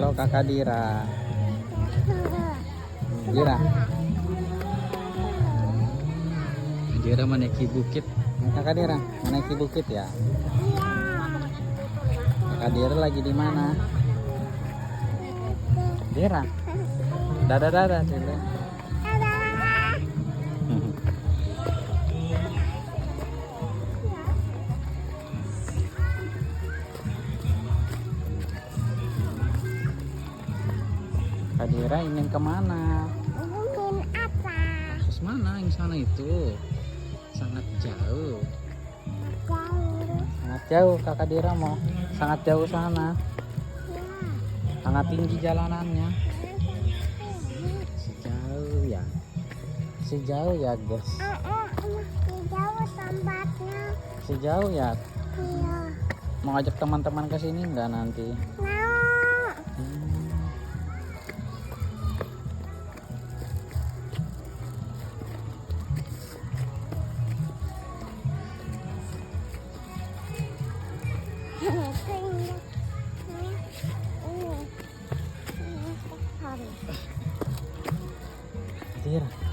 Halo Kakak Dira. Dira. Dira menaiki bukit. Kakak Dira menaiki bukit ya. Kakak Dira lagi di mana? Dira. Dadah dadah Dira. Kak Dira ingin kemana? Ingin apa? Terus mana yang sana itu? Sangat jauh. Jauh. Sangat jauh Kakak Dira mau. Sangat jauh sana. Sangat tinggi jalanannya. Sejauh ya. Sejauh ya guys. Masih jauh tempatnya. Sejauh ya. Iya. Mau ajak teman-teman ke sini enggak nanti? Mau. Dira.